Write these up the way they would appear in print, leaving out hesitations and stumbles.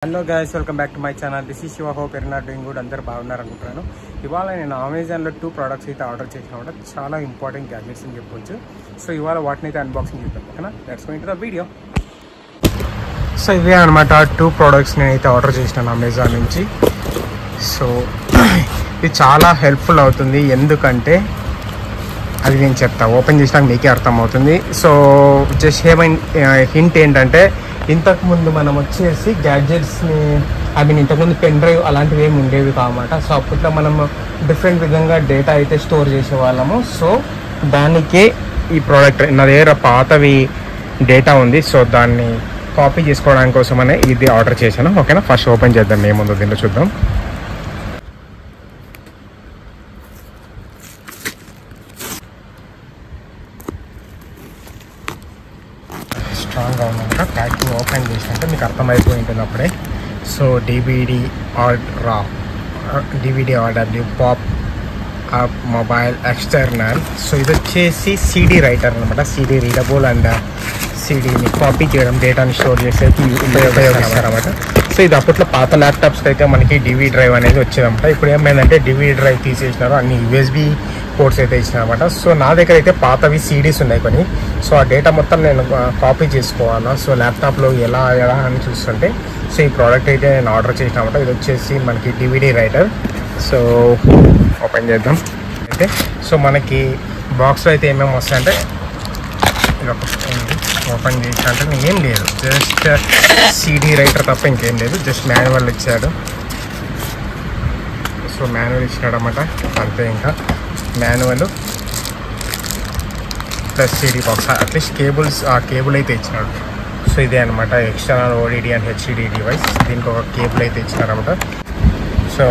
Hello guys, welcome back to my channel. This is Shiva. Hope you're not doing good. అందరూ బాగున్నారు అనుకుంటున్నాను. ఇవాళ నేను అమెజాన్లో 2 ప్రోడక్ట్స్ అయితే ఆర్డర్ చేసిన కూడా చాలా ఇంపార్టెంట్ గ్యాడ్జెట్స్ అని చెప్పొచ్చు. సో ఇవాళ వాటిని అయితే అన్బాక్సింగ్ చేద్దాం, ఓకేనా? Let's go into the video. So ఇవే అనమాట 2 ప్రోడక్ట్స్ నేనైతే ఆర్డర్ చేసినాను అమెజాన్ నుంచి. సో ఇది చాలా హెల్ప్ఫుల్ అవుతుంది, ఎందుకంటే అది నేను చెప్తా, ఓపెన్ చేసినాక మీకే అర్థమవుతుంది. సో జస్ట్ హింట్ ఏంటంటే, ఇంతకుముందు మనం వచ్చేసి గ్యాడ్జెట్స్ని ఇంతకుముందు పెన్ డ్రైవ్ అలాంటివి ఏమి ఉండేవి కావన్నమాట. సో అప్పట్లో మనం డిఫరెంట్ విధంగా డేటా అయితే స్టోర్ చేసేవాళ్ళము. సో దానికే ఈ ప్రోడక్ట్, నా దగ్గర పాతవి డేటా ఉంది. సో దాన్ని కాపీ చేసుకోవడానికి కోసమనే ఇది ఆర్డర్ చేశాను, ఓకేనా? ఫస్ట్ ఓపెన్ చేద్దాం, ఏముందో దీనిలో చూద్దాం. స్ట్రాంగ్గా ఉందన్నమాట. ప్యాకింగ్ ఓపెన్ చేసినట్టే మీకు అర్థమైపోయి ఉంటుంది అప్పుడే. So DVD RW pop up mobile external. So ఇది వచ్చేసి CD రైటర్ అనమాట. CD రీడబుల్ అండ్ CDని కాపీ చేయడం, డేటాని స్టోర్ చేసేకి ఉపయోగిస్తారన్నమాట. సో ఇది అప్పట్లో పాత ల్యాప్టాప్స్కి అయితే మనకి DVD డ్రైవ్ అనేది వచ్చేదన్నమాట. ఇప్పుడు ఏమైందంటే DVD డ్రైవ్ తీసేసినారు, అన్ని USB పోర్ట్స్ అయితే ఇచ్చినారన్నమాట. సో నా దగ్గర అయితే పాతవి CDs ఉన్నాయి కొన్ని. సో ఆ డేటా మొత్తం నేను కాపీ చేసుకోవాలా. సో ల్యాప్టాప్లో ఎలా అని చూస్తుంటే, సో ఈ ప్రోడక్ట్ అయితే నేను ఆర్డర్ చేసినామన్నమాట. ఇది వచ్చేసి మనకి DVD రైటర్. సో ఓపెన్ చేద్దాం అయితే. సో మనకి బాక్స్లో అయితే ఏమేమి వస్తాయంటే, ఇది ఒక ఓపెన్ చేసినట్టే ఏం లేదు, జస్ట్ CD రైటర్ తప్ప ఇంకేం లేదు. జస్ట్ మాన్యువల్ ఇచ్చాడు. సో మాన్యువల్ ఇచ్చినాడు అన్నమాట, అంతే. ఇంకా manual plus CD box, at least cable అయితే ఇచ్చినాడు. సో ఇదే అనమాట external ODD and HDD device. దీనికి ఒక కేబుల్ అయితే ఇచ్చినారన్నమాట. సో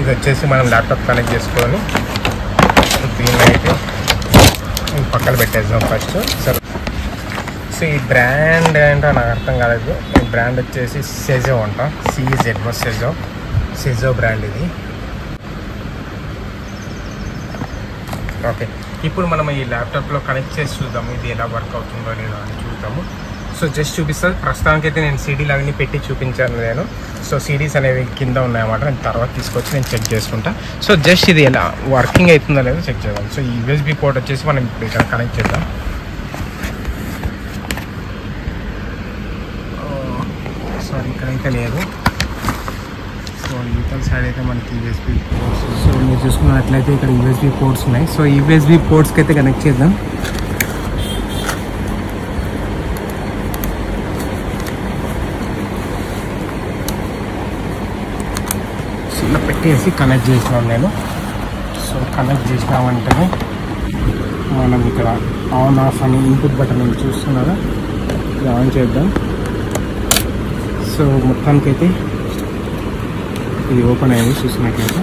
ఇది వచ్చేసి మనం ల్యాప్టాప్ కనెక్ట్ చేసుకొని దీన్ని అయితే పక్కన పెట్టేద్దాం ఫస్ట్. సో ఈ బ్రాండ్ ఏంటో నాకు అర్థం కాలేదు. ఈ బ్రాండ్ వచ్చేసి సెజో అంట, CZO సెజో బ్రాండ్ ఇది. ఓకే, ఇప్పుడు మనం ఈ ల్యాప్టాప్లో కనెక్ట్ చేసి చూద్దాము ఇది ఎలా వర్క్ అవుతుందో లేదో అని చూద్దాము. సో జస్ట్ చూపిస్తాను. ప్రస్తుతానికైతే నేను CDలు అవన్నీ పెట్టి చూపించాను నేను. సో CDs అనేవి కింద ఉన్నాయన్నమాట. నేను తర్వాత తీసుకొచ్చి నేను చెక్ చేసుకుంటా. సో జస్ట్ ఇది ఎలా వర్కింగ్ అవుతుందో లేదో చెక్ చేద్దాం. సో ఈ USB పోర్ట్ వచ్చేసి మనం ఇప్పుడు ఇక్కడ కనెక్ట్ చేద్దాం. సారీ, ఇక్కడైతే లేదు. సో యూటల్ సైడ్ అయితే మనకి USB పోర్ట్స్. సో మీరు చూసుకున్నట్లయితే ఇక్కడ USB పోర్ట్స్ ఉన్నాయి. సో ఈ USB పోర్ట్స్కి అయితే కనెక్ట్ చేద్దాం. సో ఇలా పెట్టేసి కనెక్ట్ చేసినాను నేను. సో కనెక్ట్ చేసినామంటే మనం ఇక్కడ ఆన్ ఆఫ్ అని ఇన్పుట్ బటన్ నేను చూస్తున్నారా, ఇది ఆన్ చేద్దాం. సో మొత్తానికైతే ఇది ఓపెన్ అయ్యింది చూసినట్లయితే.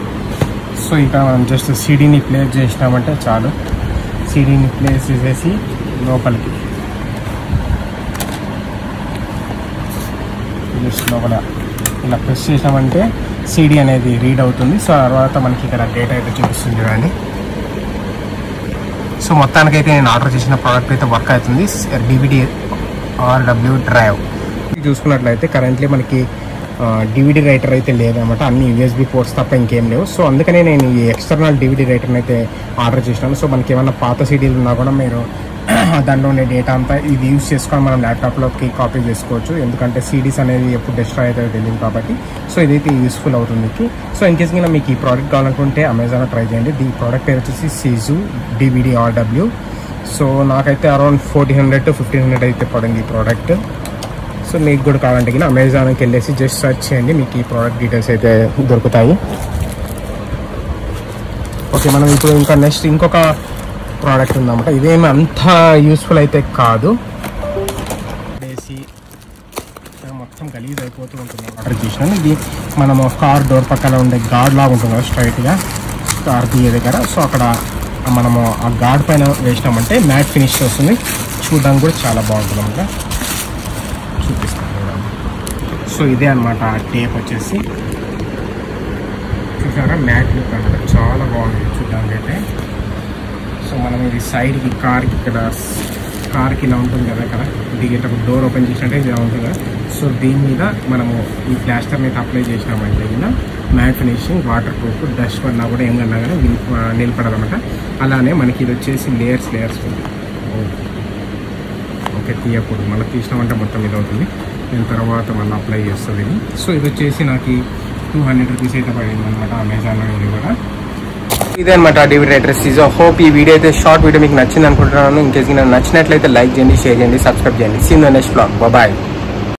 సో ఇంకా మనం జస్ట్ CDని ప్లేస్ చేసినామంటే చాలు. CDని ప్లేస్ చేసేసి లోపలికి జస్ట్ లోపల ఇలా ప్రెస్ చేసామంటే CD అనేది రీడ్ అవుతుంది. సో తర్వాత మనకి ఇక్కడ డేటా అయితే చూపిస్తుంది కానీ. సో మొత్తానికైతే నేను ఆర్డర్ చేసిన ప్రోడక్ట్ అయితే వర్క్ అవుతుంది. DVD RW డ్రైవ్ చూసుకున్నట్లయితే కరెంట్లీ మనకి DVD రైటర్ అయితే లేదన్నమాట. అన్ని USB పోర్ట్స్ తప్ప ఇంకేం లేవు. సో అందుకనే నేను ఈ ఎక్స్టర్నల్ DVD రైటర్ని అయితే ఆర్డర్ చేసినాను. సో మనకి ఏమన్నా పాత CDలు ఉన్నా కూడా మీరు దాంట్లో ఉండే డేటా అంతా ఇది యూజ్ చేసుకొని మనం ల్యాప్టాప్లోకి కాపీ చేసుకోవచ్చు. ఎందుకంటే CDs అనేది ఎప్పుడు డిస్ట్రాయ్ అవుతాయో తెలియదు కాబట్టి. సో ఇదైతే యూస్ఫుల్ అవుతుంది మీకు. సో ఇన్కేస్ కింద మీకు ఈ ప్రోడక్ట్ కావాలనుకుంటే అమెజాన్లో ట్రై చేయండి. ఈ ప్రోడక్ట్ పేరు వచ్చేసి సెజో DVD RW. సో నాకైతే అరౌండ్ 1400 to 1500 అయితే పడింది ఈ ప్రోడక్ట్. సో మీకు కూడా కావాలంటే కింద అమెజాన్కి వెళ్ళేసి జస్ట్ సర్చ్ చేయండి, మీకు ఈ ప్రోడక్ట్ డీటెయిల్స్ అయితే దొరుకుతాయి. ఓకే, మనం ఇప్పుడు ఇంకా నెక్స్ట్ ఇంకొక ప్రోడక్ట్ ఉందన్నమాట. ఇదేమి అంత యూస్ఫుల్ అయితే కాదు. వేసి మొత్తం గలీజ్ అయిపోతూ ఉంటుంది. ఆర్డర్ చేసినాను. ఇది మనము కార్ డోర్ పక్కన ఉండే గార్డ్ లాగా ఉంటుంది కదా, స్ట్రైట్గా కార్ తీయ దగ్గర. సో అక్కడ మనము ఆ గార్డ్ పైన వేసినామంటే మ్యాట్ ఫినిష్ వస్తుంది. చూడడానికి కూడా చాలా బాగుంటుంది అన్నమాట. చూపిస్తాను. సో ఇదే అనమాట ఆ టేప్ వచ్చేసి. చూసారా, మ్యాట్ లుక్ అనమాట, చాలా బాగుంటుంది చూడడానికి అయితే. సో మనం ఇది సైడ్కి కార్కి ఇక్కడ కార్కి ఇలా ఉంటుంది కదా, ఇక్కడ దిగేటప్పుడు డోర్ ఓపెన్ చేసినట్టే ఇలా ఉంటుంది కదా. సో దీని మీద మనము ఈ ప్లాస్టర్ని అయితే అప్లై చేసినామంటే ఇలా matte finishing water proof dust పడినా కూడా ఏం కన్నా కానీ నిలబడదన్నమాట. అలానే మనకి ఇది వచ్చేసి లేయర్స్ ఉంది. ఓకే, తీయకూడదు, మళ్ళీ తీసినామంటే మొత్తం ఇది అవుతుంది. దీని తర్వాత మళ్ళీ అప్లై చేస్తుంది. సో ఇది వచ్చేసి నాకు 200 రూపీస్ అయితే పడింది అనమాట అమెజాన్లో. ఇది కూడా ఇదే అనమాట డివిడీ అడ్రస్. హోప్ ఈ వీడియో అయితే షార్ట్ వీడియో మీకు నచ్చింది అనుకుంటున్నాను. ఇంకేసి నాకు నచ్చినట్లయితే లైక్ చేయండి, షేర్ చేయండి, సబ్స్క్రైబ్ చేయండి. See you in the next vlog. Bye.